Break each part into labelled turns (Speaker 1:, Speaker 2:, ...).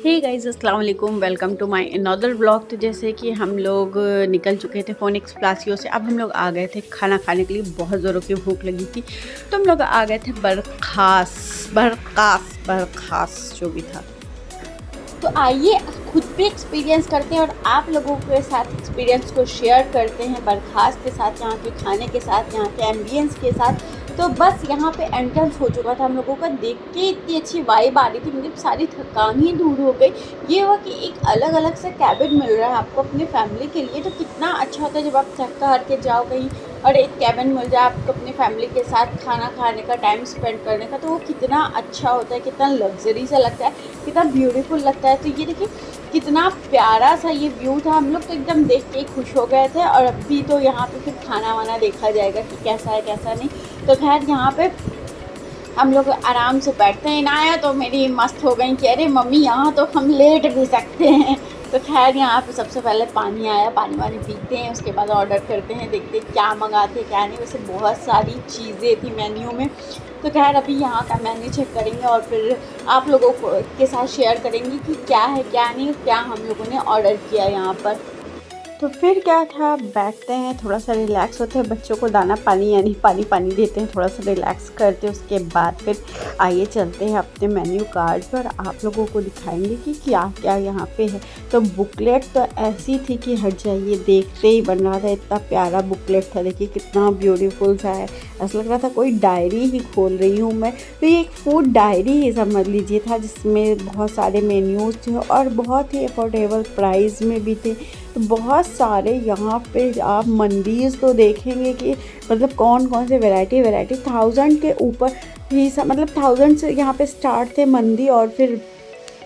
Speaker 1: हे guys अस्सलाम वालेकुम, welcome to my another blog. तो जैसे कि हम लोग निकल चुके थे फोनिक्स प्लासियो से। अब हम लोग आ गए थे खाना खाने के लिए। बहुत ज़ोरों की भूख लगी थी तो हम लोग आ गए थे बरखास जो भी था। तो आइए खुद भी एक्सपीरियंस करते हैं और आप लोगों के साथ एक्सपीरियंस को शेयर करते हैं बरखास के साथ, यहाँ के खाने के साथ, यहाँ के एम्बियंस के साथ। तो बस यहाँ पे एंट्रेंस हो चुका था हम लोगों का। देख के इतनी अच्छी वाइब आ रही थी, मतलब सारी थकान ही दूर हो गई। ये हुआ कि एक अलग अलग से कैबिन मिल रहा है आपको अपनी फैमिली के लिए। तो कितना अच्छा होता है जब आप थक हार के जाओ कहीं और एक कैबिन मिल जाए आपको अपनी फैमिली के साथ खाना खाने का, टाइम स्पेंड करने का। तो वो कितना अच्छा होता है, कितना लग्जरी सा लगता है, कितना ब्यूटीफुल लगता है। तो ये देखिए कितना प्यारा सा ये व्यू था। हम लोग तो एकदम देख के खुश हो गए थे। और अभी तो यहाँ पे फिर खाना वाना देखा जाएगा कि कैसा है कैसा नहीं। तो खैर यहाँ पे हम लोग आराम से बैठते हैं। इनाया तो मेरी मस्त हो गई कि अरे मम्मी यहाँ तो हम लेट भी सकते हैं। तो खैर यहाँ पे सबसे पहले पानी आया, पानी वानी पीते हैं, उसके बाद ऑर्डर करते हैं, देखते हैं क्या मंगाते हैं क्या नहीं। वैसे बहुत सारी चीज़ें थी मेन्यू में। तो खैर अभी यहाँ का मेन्यू चेक करेंगे और फिर आप लोगों को के साथ शेयर करेंगे कि क्या है क्या नहीं, क्या हम लोगों ने ऑर्डर किया यहाँ पर। तो फिर क्या था, बैठते हैं, थोड़ा सा रिलैक्स होते हैं, बच्चों को दाना पानी यानी पानी पानी देते हैं, थोड़ा सा रिलैक्स करते हैं। उसके बाद फिर आइए चलते हैं अपने मेन्यू कार्ड पर, आप लोगों को दिखाएंगे कि क्या क्या यहाँ पे है। तो बुकलेट तो ऐसी थी कि हट जाइए, देखते ही बन रहा था। इतना प्यारा बुकलेट था, देखिए कितना ब्यूटीफुल सा है। ऐसा लग रहा था कोई डायरी ही खोल रही हूँ मैं। तो ये एक फूड डायरी ही समझ लीजिए था, जिसमें बहुत सारे मेन्यूज़ थे और बहुत ही अफोर्डेबल प्राइस में भी थे। तो बहुत सारे यहाँ पे आप मंडीज़ तो देखेंगे कि मतलब कौन कौन से वैरायटी 1000 के ऊपर ही मतलब 1000 से यहाँ पे स्टार्ट थे मंदी। और फिर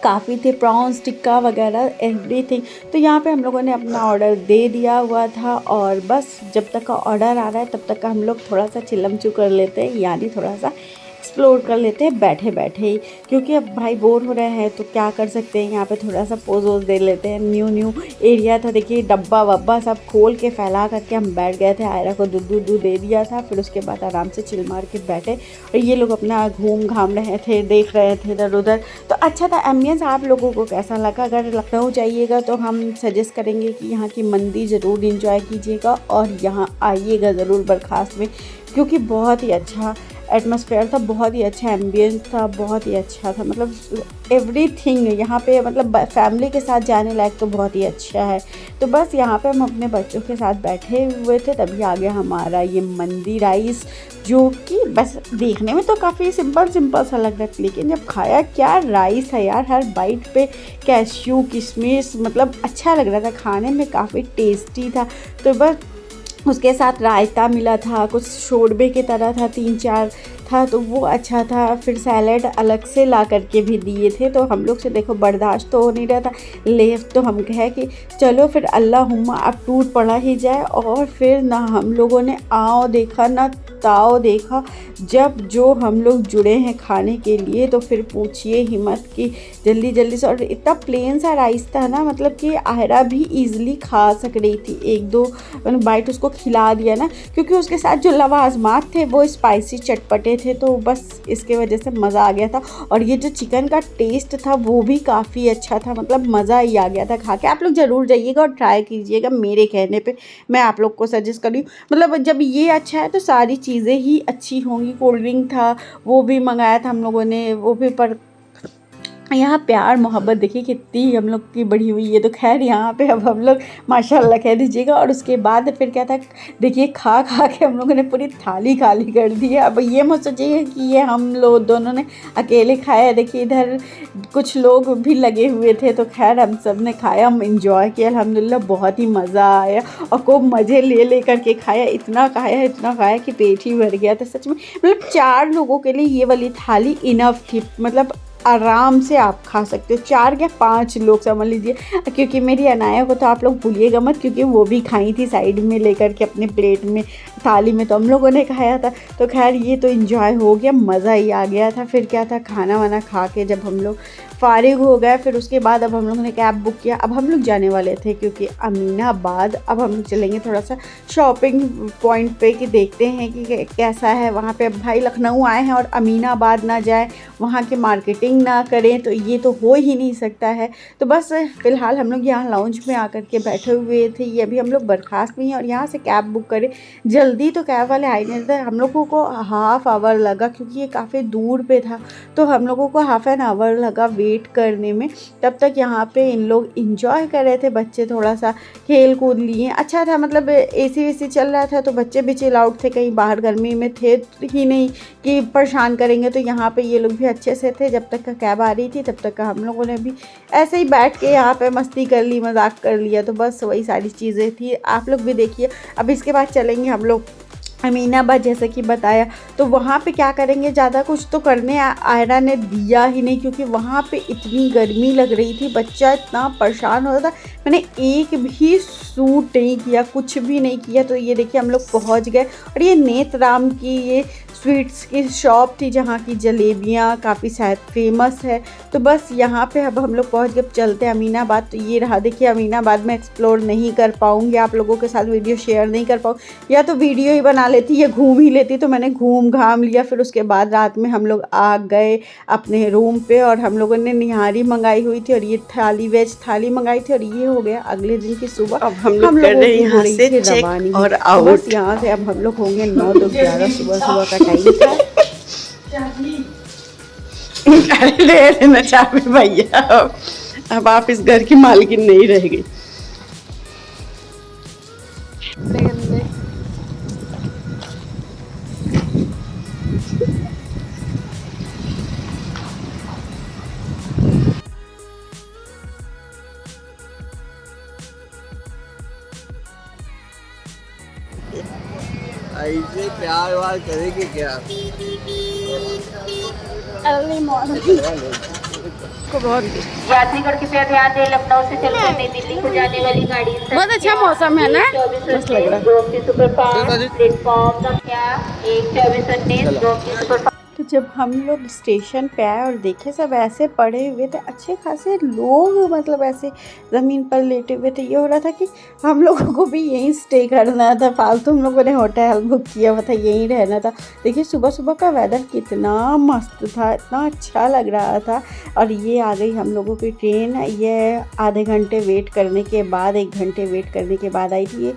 Speaker 1: काफ़ी थे प्रॉन्स टिक्का वगैरह एवरीथिंग। तो यहाँ पे हम लोगों ने अपना ऑर्डर दे दिया हुआ था और बस जब तक का ऑर्डर आ रहा है तब तक का हम लोग थोड़ा सा चिलमचू कर लेते हैं, यानी थोड़ा सा एक्सप्लोर कर लेते हैं बैठे बैठे ही। क्योंकि अब भाई बोर हो रहे हैं तो क्या कर सकते हैं, यहाँ पे थोड़ा सा पोज वोज दे लेते हैं। न्यू एरिया था, देखिए डब्बा वब्बा सब खोल के फैला करके हम बैठ गए थे। आयरा को दूध दे दिया था, फिर उसके बाद आराम से चिल मार के बैठे और ये लोग अपना घूम घाम रहे थे, देख रहे थे इधर उधर। तो अच्छा था एम्बियंस। आप लोगों को कैसा लगा? अगर लखनऊ जाइएगा तो हम सजेस्ट करेंगे कि यहाँ की मंदी ज़रूर इंजॉय कीजिएगा और यहाँ आइएगा ज़रूर बरखास्त में, क्योंकि बहुत ही अच्छा एटमॉस्फेयर था, बहुत ही अच्छा एम्बियंस था, बहुत ही अच्छा था। मतलब एवरीथिंग यहाँ पे मतलब फैमिली के साथ जाने लायक तो बहुत ही अच्छा है। तो बस यहाँ पे हम अपने बच्चों के साथ बैठे हुए थे, तभी आ गया हमारा ये मंदी राइस, जो कि बस देखने में तो काफ़ी सिंपल सा लग रहा है, लेकिन जब खाया क्या राइस है यार। हर बाइट पे कैश्यू किशमिश, मतलब अच्छा लग रहा था, खाने में काफ़ी टेस्टी था। तो बस उसके साथ रायता मिला था, कुछ शोरबे की तरह था, 3-4 था, तो वो अच्छा था। फिर सैलेड अलग से ला करके भी दिए थे। तो हम लोग से देखो बर्दाश्त तो हो नहीं रहा था, ले तो हम कहे कि चलो फिर अल्लाहुम्मा अब टूट पड़ा ही जाए। और फिर ना हम लोगों ने आओ देखा ना ताओ देखा, जब जो हम लोग जुड़े हैं खाने के लिए तो फिर पूछिए ही मत कि जल्दी जल्दी से। और इतना प्लेन सा राइस था ना, मतलब कि आयरा भी ईज़िली खा सक रही थी, 1-2 बाइट उसको खिला दिया ना, क्योंकि उसके साथ जो लवाजमात थे वो स्पाइसी चटपटे थे। तो बस इसके वजह से मज़ा आ गया था। और ये जो चिकन का टेस्ट था वो भी काफ़ी अच्छा था, मतलब मज़ा ही आ गया था खा के। आप लोग ज़रूर जाइएगा और ट्राई कीजिएगा, मेरे कहने पे मैं आप लोग को सजेस्ट कर रही हूँ। मतलब जब ये अच्छा है तो सारी चीज़ें ही अच्छी होंगी। कोल्ड ड्रिंक था वो भी मंगाया था हम लोगों ने, वो भी। पर यहाँ प्यार मोहब्बत देखिए कितनी हम लोग की बढ़ी हुई है। तो खैर यहाँ पे अब हम लोग माशाल्लाह कह दीजिएगा। और उसके बाद फिर क्या था, देखिए खा खा के हम लोगों ने पूरी थाली खाली कर दी है। अब ये मत सोचिए कि ये हम लोग दोनों ने अकेले खाया, देखिए इधर कुछ लोग भी लगे हुए थे। तो खैर हम सब ने खाया, हम इंजॉय किया, अल्हम्दुलिल्लाह बहुत ही मज़ा आया और खूब मज़े ले करके खाया। इतना खाया कि पेट ही भर गया था सच में। मतलब 4 लोगों के लिए ये वाली थाली इनफ थी, मतलब आराम से आप खा सकते हो। 4 या 5 लोग समझ लीजिए, क्योंकि मेरी अनाया को तो आप लोग भूलिएगा मत, क्योंकि वो भी खाई थी साइड में लेकर के अपने प्लेट में, थाली में। तो हम लोगों ने खाया था। तो खैर ये तो एंजॉय हो गया, मज़ा ही आ गया था। फिर क्या था, खाना वाना खा के जब हम लोग फारिग हो गए। फिर उसके बाद अब हम लोगों ने कैब बुक किया। अब हम लोग जाने वाले थे क्योंकि अमीनाबाद। अब हम लोग चलेंगे थोड़ा सा शॉपिंग पॉइंट पे कि देखते हैं कि कैसा है वहाँ पे। अब भाई लखनऊ आए हैं और अमीनाबाद ना जाए, वहाँ की मार्केटिंग ना करें, तो ये तो हो ही नहीं सकता है। तो बस फ़िलहाल हम लोग यहाँ लाउंज में आकर के बैठे हुए थे। ये अभी हम लोग बर्खास्त में हैं और यहाँ से कैब बुक करें। जल्दी तो कैब वाले आए नहीं थे। हम लोगों को हाफ़ आवर लगा क्योंकि ये काफ़ी दूर पे था, तो हम लोगों को हाफ़ एन आवर लगा वेट करने में। तब तक यहाँ पे इन लोग इंजॉय कर रहे थे, बच्चे थोड़ा सा खेल कूद लिए। अच्छा था, मतलब एसी वेसी चल रहा था तो बच्चे भी चिल आउट थे, कहीं बाहर गर्मी में थे ही नहीं कि परेशान करेंगे। तो यहाँ पे ये लोग भी अच्छे से थे। जब तक का कैब आ रही थी तब तक का हम लोगों ने भी ऐसे ही बैठ के यहाँ पे मस्ती कर ली, मजाक कर लिया। तो बस वही सारी चीज़ें थी। आप लोग भी देखिए। अब इसके बाद चलेंगे हम लोग अमीनाबाद, जैसे कि बताया। तो वहाँ पे क्या करेंगे, ज़्यादा कुछ तो करने आयरा ने दिया ही नहीं क्योंकि वहाँ पे इतनी गर्मी लग रही थी, बच्चा इतना परेशान हो रहा था। मैंने एक भी सूट नहीं किया, कुछ भी नहीं किया। तो ये देखिए हम लोग पहुँच गए और ये नेतराम की ये स्वीट्स की शॉप थी जहाँ की जलेबियाँ काफ़ी शायद फेमस है। तो बस यहाँ पे अब हम लोग पहुँच गए। चलते हैं अमीनाबाद। तो ये रहा, देखिए अमीनाबाद में एक्सप्लोर नहीं कर पाऊँगी, आप लोगों के साथ वीडियो शेयर नहीं कर पाऊँ, या तो वीडियो ही बना लेती या घूम ही लेती। तो मैंने घूम घाम लिया। फिर उसके बाद रात में हम लोग आ गए अपने रूम पे और हम लोगों ने निहारी मंगाई हुई थी और ये थाली, वेज थाली मंगाई थी। और ये हो गया अगले दिन की सुबह।
Speaker 2: अब हम लोग कर रहे हैं यहाँ से चेक और आउट।
Speaker 1: यहाँ से अब हम लोग होंगे 9 to 11 सुबह का टाइम था।
Speaker 2: अरे ले लेना चाबी भैया, अब आप इस घर की मालकिन नहीं रहेगी।
Speaker 3: ऐसे प्यार वार करेंगे क्या?
Speaker 1: अर्ली मॉर्निंग
Speaker 2: को बहुत
Speaker 4: यात्रीगण कृपया ध्यान दें, लखनऊ से चलकर नई दिल्ली को जाने वाली गाड़ी
Speaker 1: बहुत अच्छा मौसम है ना।
Speaker 4: 24 सुपरफास्ट प्लेटफॉर्म संख्या 1 2419 गोमती सुपरफास्ट।
Speaker 1: तो जब हम लोग स्टेशन पे आए और देखे सब ऐसे पड़े हुए थे, अच्छे खासे लोग, मतलब ऐसे ज़मीन पर लेटे हुए थे। ये हो रहा था कि हम लोगों को भी यहीं स्टे करना था, फालतू हम लोगों ने होटल बुक किया हुआ था, यहीं रहना था। देखिए सुबह सुबह का वेदर कितना मस्त था, इतना अच्छा लग रहा था। और ये आ गई हम लोगों की ट्रेन। ये आधे घंटे वेट करने के बाद, 1 घंटे वेट करने के बाद आई थी। ये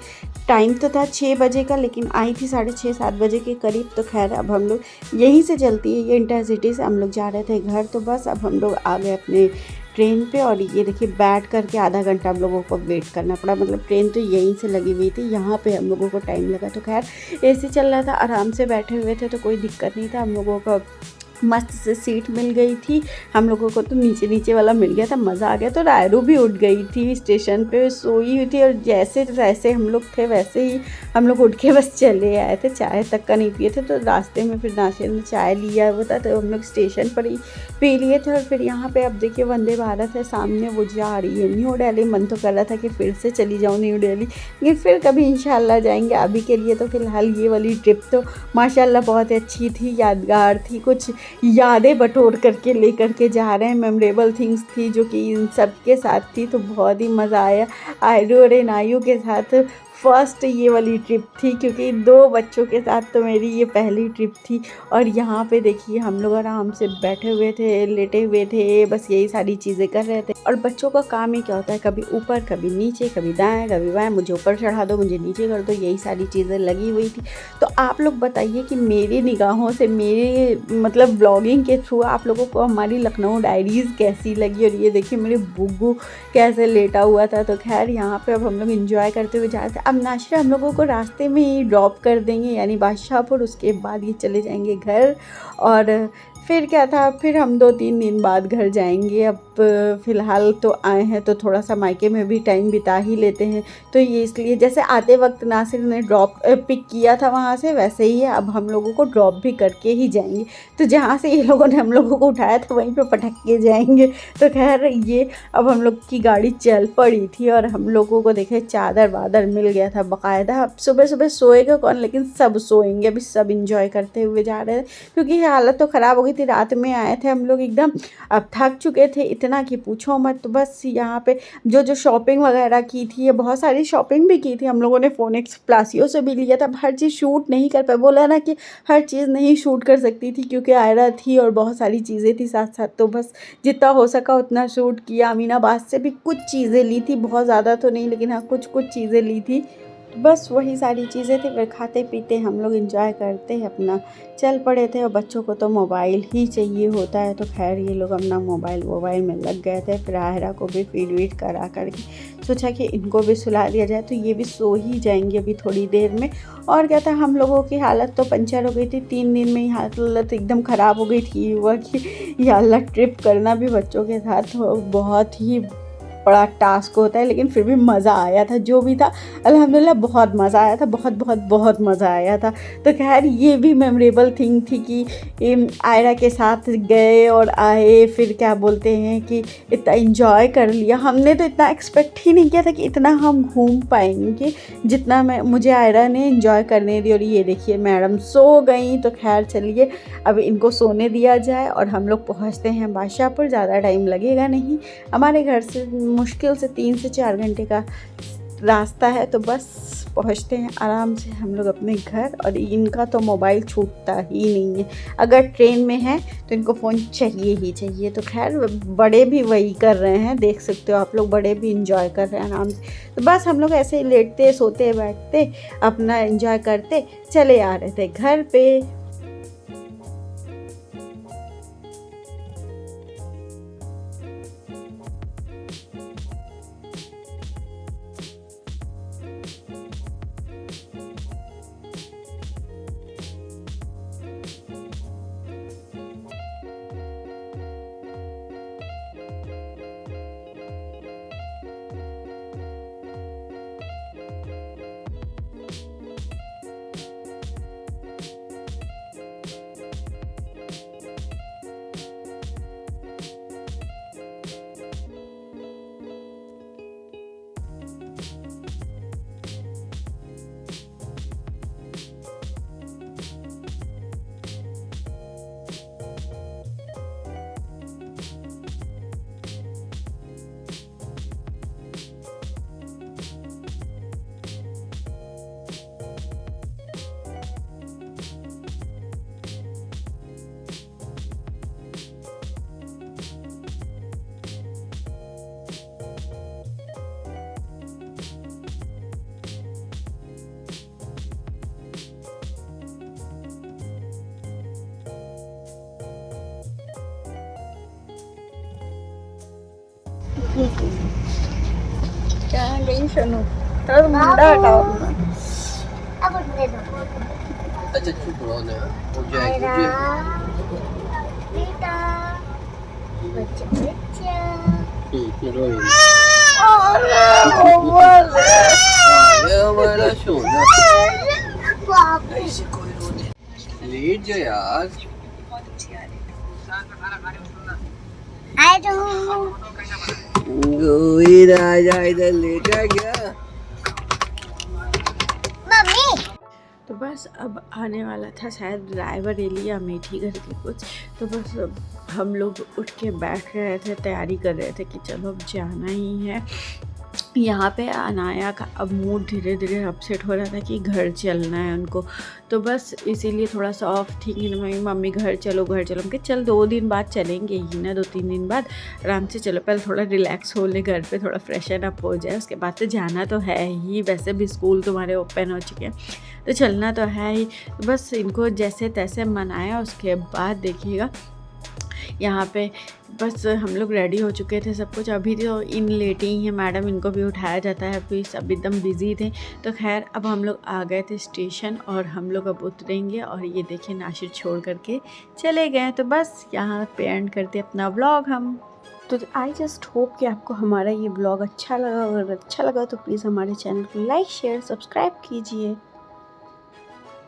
Speaker 1: टाइम तो था 6 बजे का, लेकिन आई थी 6:30-7 बजे के करीब। तो खैर अब हम लोग यहीं से चलती है ये इंटरसिटी से, हम लोग जा रहे थे घर। तो बस अब हम लोग आ गए अपने ट्रेन पे और ये देखिए बैठ करके आधा घंटा हम लोगों को वेट करना पड़ा। मतलब ट्रेन तो यहीं से लगी हुई थी, यहाँ पे हम लोगों को टाइम लगा। तो खैर एसी चल रहा था, आराम से बैठे हुए थे तो कोई दिक्कत नहीं था। हम लोगों को मस्त से सीट मिल गई थी। हम लोगों को तो नीचे वाला मिल गया था, मज़ा आ गया। तो रायरू भी उठ गई थी, स्टेशन पे सोई हुई थी और जैसे वैसे हम लोग थे वैसे ही हम लोग उठ के बस चले आए थे। चाय तक का नहीं पिए थे, तो रास्ते में फिर नाश्ते में चाय लिया हुआ था तो हम लोग स्टेशन पर ही पी लिए थे। और फिर यहाँ पे अब देखिए वंदे भारत है सामने, वो जा रही है न्यू दिल्ली। मन तो कर रहा था कि फिर से चली जाऊँ न्यू दिल्ली, लेकिन फिर कभी इंशाल्लाह जाएंगे। अभी के लिए तो फ़िलहाल ये वाली ट्रिप तो माशाल्लाह बहुत अच्छी थी, यादगार थी, कुछ यादें बटोर करके लेकर के जा रहे हैं। मेमोरेबल थिंग्स थी जो कि इन सब के साथ थी, तो बहुत ही मज़ा आया। आयरू और एनायू के साथ फ़र्स्ट ये वाली ट्रिप थी, क्योंकि 2 बच्चों के साथ तो मेरी ये पहली ट्रिप थी। और यहाँ पे देखिए हम लोग आराम से बैठे हुए थे, लेटे हुए थे, बस यही सारी चीज़ें कर रहे थे। और बच्चों का काम ही क्या होता है, कभी ऊपर कभी नीचे, कभी दाएं कभी बाएं, मुझे ऊपर चढ़ा दो, मुझे नीचे कर दो, यही सारी चीज़ें लगी हुई थी। तो आप लोग बताइए कि मेरी निगाहों से, मेरे मतलब ब्लॉगिंग के थ्रू आप लोगों को हमारी लखनऊ डायरीज़ कैसी लगी। और ये देखिए मेरे बुग्गू कैसे लेटा हुआ था। तो खैर यहाँ पे अब हम लोग इंजॉय करते हुए जा रहे थे। अब नाशिरा हम लोगों को रास्ते में ही ड्रॉप कर देंगे, यानी बादशाहपुर। उसके बाद ये चले जाएंगे घर। और फिर क्या था, फिर हम 2-3 दिन बाद घर जाएंगे। अब फ़िलहाल तो आए हैं तो थोड़ा सा मायके में भी टाइम बिता ही लेते हैं। तो ये इसलिए जैसे आते वक्त नासिर ने पिक किया था वहाँ से, वैसे ही है अब हम लोगों को ड्रॉप भी करके ही जाएंगे। तो जहाँ से ये लोगों ने हम लोगों को उठाया था वहीं पे पटक के जाएंगे। तो खैर ये अब हम लोग की गाड़ी चल पड़ी थी और हम लोगों को देखे चादर वादर मिल गया था बाकायदा। अब सुबह सुबह सोएगा कौन, लेकिन सब सोएंगे। अभी सब इंजॉय करते हुए जा रहे हैं क्योंकि हालत तो ख़राब हो गई। गई थी, रात में आए थे हम लोग, एकदम अब थक चुके थे इतना कि पूछो मत। तो बस यहाँ पे जो शॉपिंग वगैरह की थी, बहुत सारी शॉपिंग भी की थी हम लोगों ने, फोनिक्स प्लासियो से भी लिया था। हर चीज़ शूट नहीं कर पाए, बोला ना कि हर चीज़ नहीं शूट कर सकती थी क्योंकि आयरा थी और बहुत सारी चीज़ें थी साथ साथ। तो बस जितना हो सका उतना शूट किया। अमीनाबाद से भी कुछ चीज़ें ली थी, बहुत ज़्यादा तो नहीं, लेकिन हाँ कुछ चीज़ें ली थी। बस वही सारी चीज़ें थी। फिर खाते पीते हम लोग एंजॉय करते अपना चल पड़े थे। और बच्चों को तो मोबाइल ही चाहिए होता है, तो खैर ये लोग अपना मोबाइल में लग गए थे। फिर आयरा को भी फीड वीड करा करके सोचा कि इनको भी सुला दिया जाए, तो ये भी सो ही जाएंगे अभी थोड़ी देर में। और क्या था, हम लोगों की हालत तो पंचर हो गई थी, 3 दिन में ही हालत एकदम ख़राब हो गई थी। हुआ कि या अल्लाह, ट्रिप करना भी बच्चों के साथ बहुत ही बड़ा टास्क होता है, लेकिन फिर भी मज़ा आया था। जो भी था अल्हम्दुलिल्लाह बहुत मज़ा आया था, बहुत मज़ा आया था। तो खैर ये भी मेमोरेबल थिंग थी कि आयरा के साथ गए और आए, फिर क्या बोलते हैं कि इतना इंजॉय कर लिया। हमने तो इतना एक्सपेक्ट ही नहीं किया था कि इतना हम घूम पाएंगे जितना मुझे आयरा ने इंजॉय करने दी। और ये देखिए मैडम सो गई। तो खैर चलिए अब इनको सोने दिया जाए और हम लोग पहुँचते हैं बादशाहपुर। ज़्यादा टाइम लगेगा नहीं, हमारे घर से मुश्किल से 3 से 4 घंटे का रास्ता है। तो बस पहुंचते हैं आराम से हम लोग अपने घर। और इनका तो मोबाइल छूटता ही नहीं है, अगर ट्रेन में है तो इनको फ़ोन चाहिए ही चाहिए। तो खैर बड़े भी वही कर रहे हैं, देख सकते हो आप लोग, बड़े भी इंजॉय कर रहे हैं आराम से। तो बस हम लोग ऐसे ही लेटते सोते बैठते अपना इंजॉय करते चले आ रहे थे घर पे।
Speaker 2: कहाँ गई शनु? थोड़ा मुंडा हटाओ अपना।
Speaker 4: अब उठने दो।
Speaker 3: अच्छा चुप रहो ना, हो जाएगी।
Speaker 4: बेटा बच्चा बच्चा
Speaker 3: हीरोइन ये हमारा सोना। ऐसे कोई रोने लेट जा यार।
Speaker 4: आई डू
Speaker 3: कोई राजा इधर लेटा गया।
Speaker 4: मम्मी
Speaker 1: तो बस अब आने वाला था शायद ड्राइवर एलिया मीठी करके कुछ। तो बस अब हम लोग उठ के बैठ रहे थे, तैयारी कर रहे थे कि चलो अब जाना ही है। यहाँ पे अनाया का अब मूड धीरे धीरे अपसेट हो रहा था कि घर चलना है उनको। तो बस इसीलिए थोड़ा सा ऑफ थी कि मम्मी घर चलो घर चलो। हम चल 2 दिन बाद चलेंगे ही ना, 2-3 दिन बाद आराम से चलो, पहले थोड़ा रिलैक्स हो ले घर पे, थोड़ा फ्रेशन अप हो जाए, उसके बाद तो जाना तो है ही। वैसे भी स्कूल तुम्हारे ओपन हो चुके हैं तो चलना तो है ही। बस इनको जैसे तैसे मनाया, उसके बाद देखिएगा यहाँ पे बस हम लोग रेडी हो चुके थे सब कुछ। अभी तो इन लेटे ही हैं मैडम, इनको भी उठाया जाता है, अभी सब एकदम बिजी थे। तो खैर अब हम लोग आ गए थे स्टेशन और हम लोग अब उतरेंगे। और ये देखिए नासिर छोड़ करके चले गए। तो बस यहाँ पे एंड करते अपना व्लॉग हम। तो आई जस्ट होप कि आपको हमारा ये ब्लॉग अच्छा लगा। अगर अच्छा लगा तो प्लीज़ हमारे चैनल को लाइक शेयर सब्सक्राइब कीजिए।